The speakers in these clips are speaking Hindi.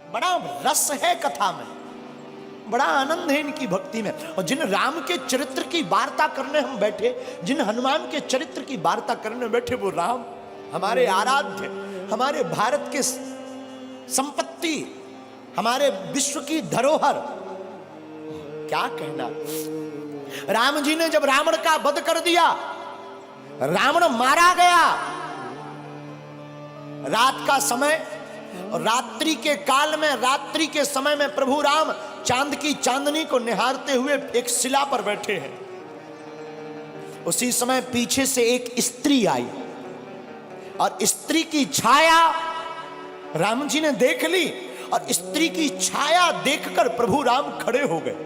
बड़ा रस है कथा में, बड़ा आनंद है इनकी भक्ति में। और जिन राम के चरित्र की वार्ता करने हम बैठे, जिन हनुमान के चरित्र की वार्ता करने बैठे, वो राम हमारे आराध्य, हमारे भारत के संपत्ति, हमारे विश्व की धरोहर, क्या कहना। राम जी ने जब रावण का वध कर दिया, रावण मारा गया, रात का समय और रात्रि के काल में, रात्रि के समय में प्रभु राम चांद की चांदनी को निहारते हुए एक शिला पर बैठे हैं। उसी समय पीछे से एक स्त्री आई और स्त्री की छाया राम जी ने देख ली, और स्त्री की छाया देखकर प्रभु राम खड़े हो गए,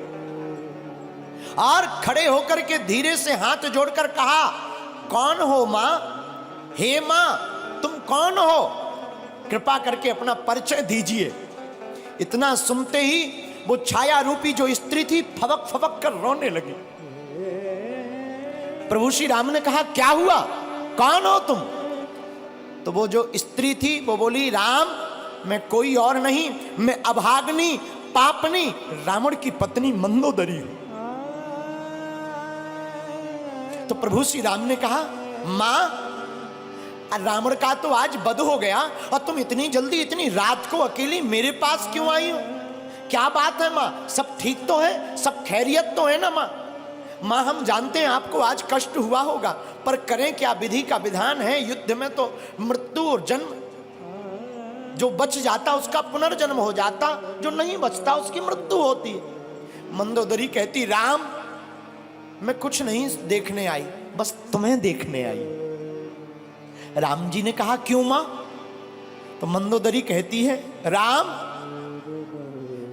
और खड़े होकर के धीरे से हाथ जोड़कर कहा, कौन हो मां? हे मां, तुम कौन हो? कृपा करके अपना परिचय दीजिए। इतना सुनते ही वो छाया रूपी जो स्त्री थी फबक फबक कर रोने लगी। प्रभु श्री राम ने कहा, क्या हुआ, कौन हो तुम? तो वो जो स्त्री थी वो बोली, राम मैं कोई और नहीं, मैं अभाग्नि पापनी रावण की पत्नी मंदोदरी हूं। तो प्रभु श्री राम ने कहा, मां रावण का तो आज वध हो गया और तुम इतनी जल्दी इतनी रात को अकेली मेरे पास क्यों आई हो? क्या बात है मां, सब ठीक तो है, सब खैरियत तो है ना मां? मां हम जानते हैं आपको आज कष्ट हुआ होगा, पर करें क्या, विधि का विधान है, युद्ध में तो मृत्यु और जन्म, जो बच जाता उसका पुनर्जन्म हो जाता, जो नहीं बचता उसकी मृत्यु होती है। मंदोदरी कहती, राम मैं कुछ नहीं देखने आई, बस तुम्हें देखने आई। राम जी ने कहा, क्यों मां? तो मंदोदरी कहती है, राम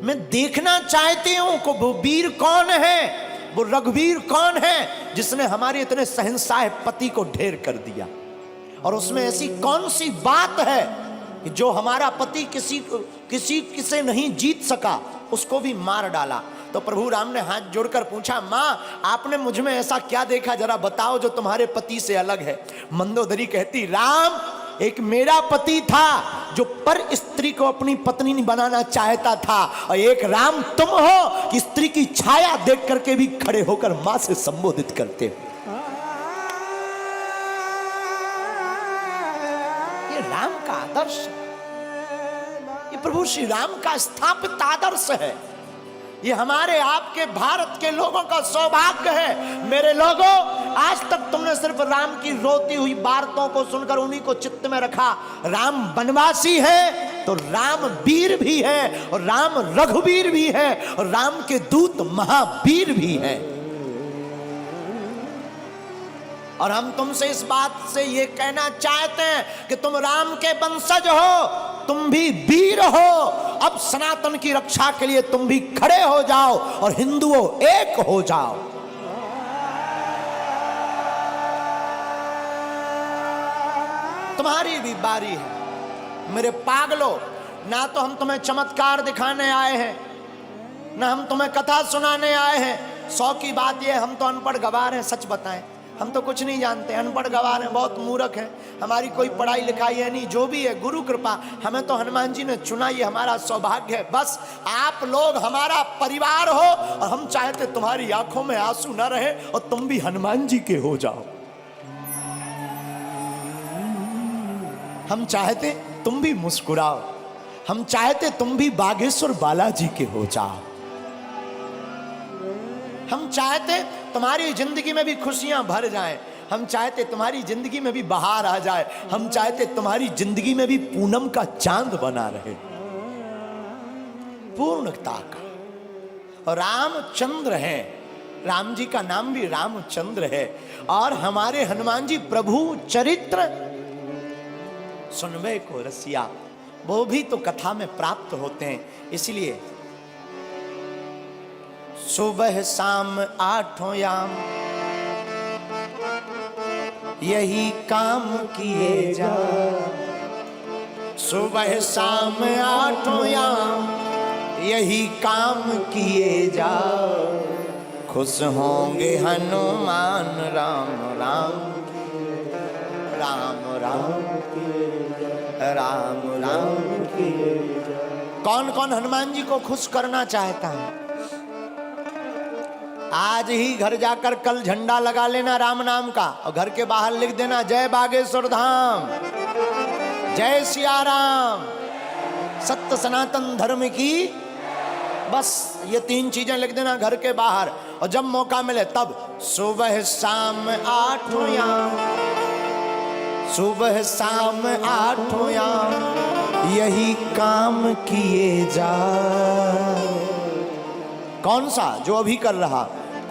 मैं देखना चाहती हूं कि वो वीर कौन है, वो रघुवीर कौन है जिसने हमारे इतने शहंशाह पति को ढेर कर दिया, और उसमें ऐसी कौन सी बात है कि जो हमारा पति किसी नहीं जीत सका, उसको भी मार डाला। तो प्रभु राम ने हाथ जोड़कर पूछा, मां आपने मुझ में ऐसा क्या देखा, जरा बताओ जो तुम्हारे पति से अलग है। मंदोदरी कहती, राम एक मेरा पति था जो पर स्त्री को अपनी पत्नी नहीं बनाना चाहता था, और एक राम तुम हो कि स्त्री की छाया देख करके भी खड़े होकर मां से संबोधित करते हो। ये राम का आदर्श, ये प्रभु श्री राम का स्थापित आदर्श है। ये हमारे आपके भारत के लोगों का सौभाग्य है। मेरे लोगों, आज तक तुमने सिर्फ राम की रोती हुई बातों को सुनकर उन्हीं को चित्त में रखा। राम वनवासी है तो राम वीर भी है, और राम रघुवीर भी है, और राम के दूत महावीर भी है। और हम तुमसे इस बात से ये कहना चाहते हैं कि तुम राम के वंशज हो, तुम भी वीर हो। अब सनातन की रक्षा के लिए तुम भी खड़े हो जाओ और हिंदुओं एक हो जाओ। तुम्हारी भी बारी है मेरे पागलों। ना तो हम तुम्हें चमत्कार दिखाने आए हैं, ना हम तुम्हें कथा सुनाने आए हैं। 100 की बात यह, हम तो अनपढ़ गवार हैं। सच बताएं, हम तो कुछ नहीं जानते, अनपढ़ गवार हैं, बहुत मूर्ख हैं, हमारी कोई पढ़ाई लिखाई है नहीं। जो भी है गुरु कृपा, हमें तो हनुमान जी ने चुना, ये हमारा सौभाग्य है। बस आप लोग हमारा परिवार हो, और हम चाहते तुम्हारी आंखों में आंसू न रहे और तुम भी हनुमान जी के हो जाओ। हम चाहते तुम भी मुस्कुराओ, हम चाहते तुम भी बागेश्वर बालाजी के हो जाओ। हम चाहते तुम्हारी जिंदगी में भी खुशियां भर जाएं, हम चाहते तुम्हारी जिंदगी में भी बहार आ जाए, हम चाहते तुम्हारी जिंदगी में भी पूनम का चांद बना रहे, पूर्णता का। और रामचंद्र है, राम जी का नाम भी रामचंद्र है। और हमारे हनुमान जी प्रभु चरित्र सुनवे को रसिया, वो भी तो कथा में प्राप्त होते हैं। इसलिए सुबह शाम 8 याम यही काम किए जा, सुबह शाम 8 याम यही काम किए जा, खुश होंगे हनुमान राम राम राम राम राम राम। कौन कौन हनुमान जी को खुश करना चाहता है? आज ही घर जाकर कल झंडा लगा लेना राम नाम का, और घर के बाहर लिख देना जय बागेश्वर धाम, जय सिया राम, सत्य सनातन धर्म की। बस ये 3 चीजें लिख देना घर के बाहर, और जब मौका मिले तब सुबह शाम 8 याम, सुबह शाम 8 याम यही काम किए जा। कौन सा? जो अभी कर रहा।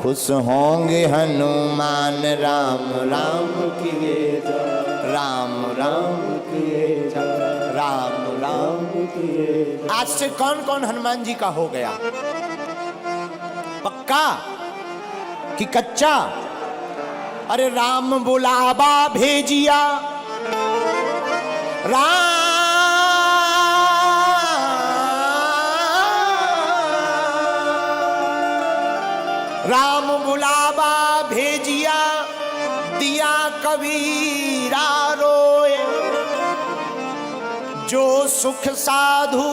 खुश होंगे हनुमान राम राम किए जा, राम राम किए जा, राम राम किए जा। आज से कौन कौन हनुमान जी का हो गया? पक्का कि कच्चा? अरे राम बुलावा भेजिया, राम बुलावा भेजिया, दिया कबीरा रोए, जो सुख साधु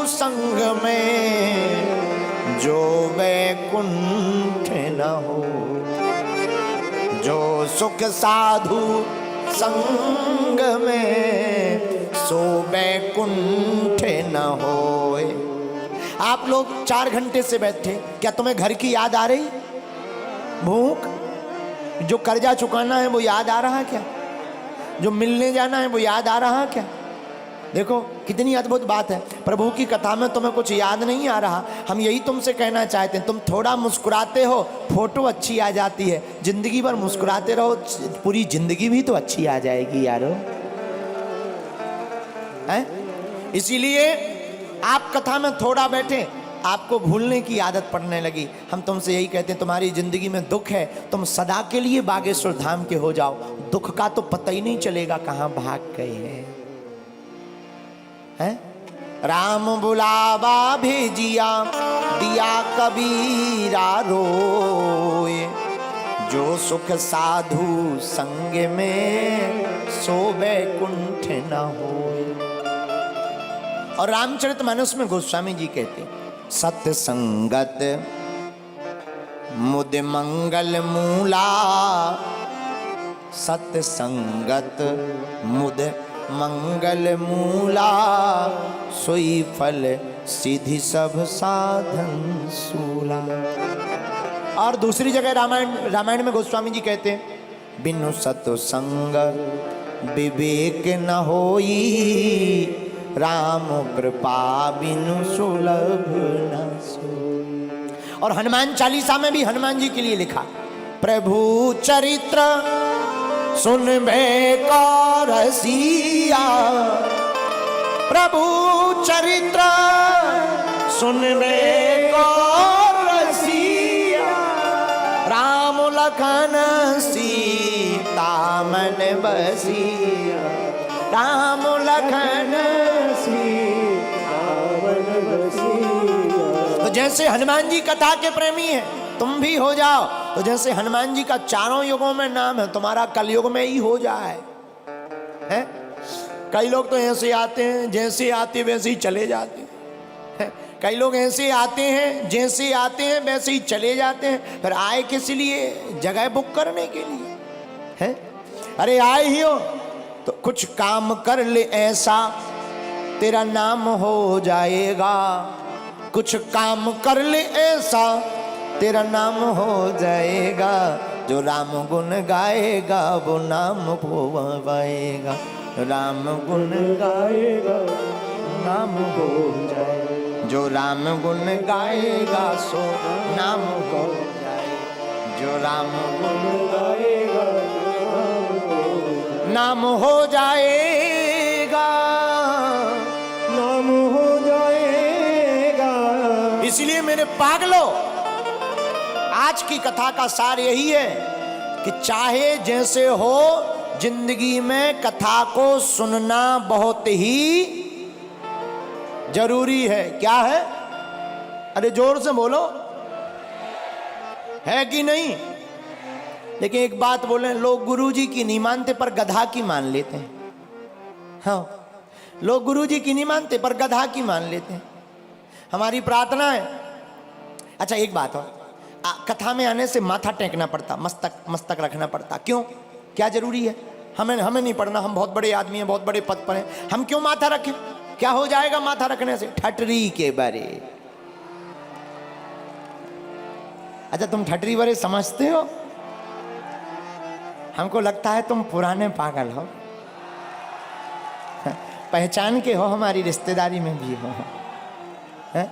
संग में, जो वैकुंठ न हो, जो सुख साधु संग में, सो वैकुंठ न होए। आप लोग 4 घंटे से बैठे, क्या तुम्हें घर की याद आ रही? भूख, जो कर्जा चुकाना है वो याद आ रहा है क्या? जो मिलने जाना है वो याद आ रहा है क्या? देखो कितनी अद्भुत बात है। प्रभु की कथा में तुम्हें कुछ याद नहीं आ रहा। हम यही तुमसे कहना चाहते हैं, तुम थोड़ा मुस्कुराते हो, फोटो अच्छी आ जाती है। जिंदगी भर मुस्कुराते रहो, पूरी जिंदगी भी तो अच्छी आ जाएगी यारो, हैं? इसीलिए आप कथा में थोड़ा बैठे, आपको भूलने की आदत पड़ने लगी। हम तुमसे यही कहते हैं, तुम्हारी जिंदगी में दुख है, तुम सदा के लिए बागेश्वर धाम के हो जाओ। दुख का तो पता ही नहीं चलेगा कहां भाग गए हैं। राम बुलावा भेजिया, दिया कबीरा रोए, जो सुख साधु संग में, सो वैकुंठ न होए। और रामचरितमानस में गोस्वामी जी कहते हैं, सत्य संगत मुद मंगल मूला, सत्य संगत मुद मंगल मूला, सोई फल सिद्धि सब साधन सूला। और दूसरी जगह रामायण में गोस्वामी जी कहते हैं, बिनु सत्संग विवेक न होई, राम कृपा बिनु सुलभ न सोई। और हनुमान चालीसा में भी हनुमान जी के लिए लिखा, प्रभु चरित्र सुनबे को रसिया, प्रभु चरित्र सुनबे को रसिया, राम लखन सीता मन बसिया, राम लखन सीता मन बसिया। तो जैसे हनुमान जी कथा के प्रेमी हैं, तुम भी हो जाओ। तो जैसे हनुमान जी का चारों युगों में नाम है, तुम्हारा कलयुग में ही हो जाए। हैं? कई लोग तो ऐसे आते हैं, जैसे आते वैसे ही चले जाते हैं। कई लोग ऐसे आते हैं, जैसे आते हैं वैसे ही चले जाते हैं। फिर आए किस लिए? जगह बुक करने के लिए। हैं? अरे आए ही हो तो कुछ काम कर ले ऐसा, तेरा नाम हो जाएगा। कुछ काम कर ले ऐसा, तेरा नाम हो जाएगा। जो राम गुण गाएगा वो नाम पाएगा, राम गुण गाएगा नाम हो जाएगा। जो राम गुण गाएगा सो नाम हो जाएगा। जो राम गुण गाएगा नाम हो जाएगा, नाम हो जाएगा। इसलिए मेरे पागलों, आज की कथा का सार यही है कि चाहे जैसे हो, जिंदगी में कथा को सुनना बहुत ही जरूरी है। क्या है? अरे जोर से बोलो, है कि नहीं? लेकिन एक बात बोले, लोग गुरुजी की नहीं मानते पर गधा की मान लेते हैं। हाँ, लोग गुरु जी की नहीं मानते पर गधा की मान लेते हैं। हमारी प्रार्थना है। अच्छा एक बात हो, कथा में आने से माथा टेकना पड़ता, मस्तक रखना पड़ता, क्यों? क्या जरूरी है? हमें नहीं पढ़ना, हम बहुत बड़े आदमी हैं, बहुत बड़े पद पर हैं, हम क्यों माथा रखें? क्या हो जाएगा माथा रखने से? ठटरी के बारे। अच्छा तुम ठटरी बारे समझते हो? हमको लगता है तुम पुराने पागल हो, पहचान के हो, हमारी रिश्तेदारी में भी हो। है?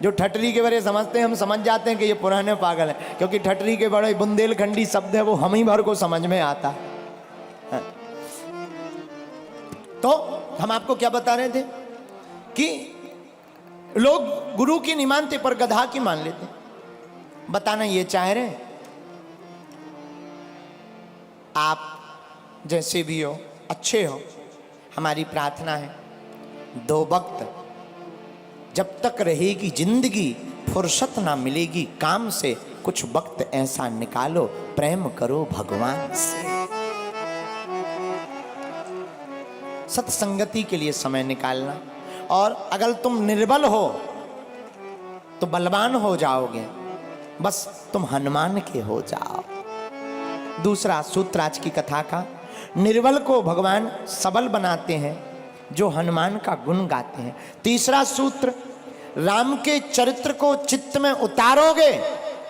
जो ठटरी के बारे समझते हैं हम समझ जाते हैं कि ये पुराने पागल हैं, क्योंकि ठटरी के बड़े बुंदेलखंडी शब्द है, वो हम ही भर को समझ में आता है। तो हम आपको क्या बता रहे थे कि लोग गुरु की नहीं मानते पर गधा की मान लेते। बताना ये चाह रहे आप जैसे भी हो, अच्छे हो, हमारी प्रार्थना है दो वक्त जब तक रहेगी जिंदगी, फुर्सत ना मिलेगी काम से, कुछ वक्त ऐसा निकालो प्रेम करो भगवान से। सत्संगति के लिए समय निकालना। और अगर तुम निर्बल हो तो बलवान हो जाओगे, बस तुम हनुमान के हो जाओ। दूसरा सूत्र आज की कथा का, निर्बल को भगवान सबल बनाते हैं जो हनुमान का गुण गाते हैं। तीसरा सूत्र, राम के चरित्र को चित्त में उतारोगे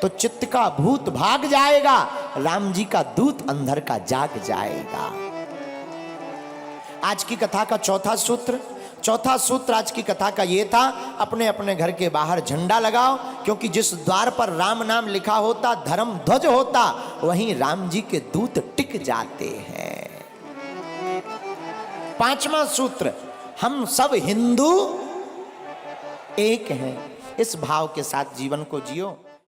तो चित्त का भूत भाग जाएगा, राम जी का दूत अंदर का जाग जाएगा। आज की कथा का चौथा सूत्र आज की कथा का ये था, अपने अपने घर के बाहर झंडा लगाओ, क्योंकि जिस द्वार पर राम नाम लिखा होता, धर्म ध्वज होता, वहीं राम जी के दूत टिक जाते हैं। पांचवा सूत्र, हम सब हिंदू एक हैं। इस भाव के साथ जीवन को जियो।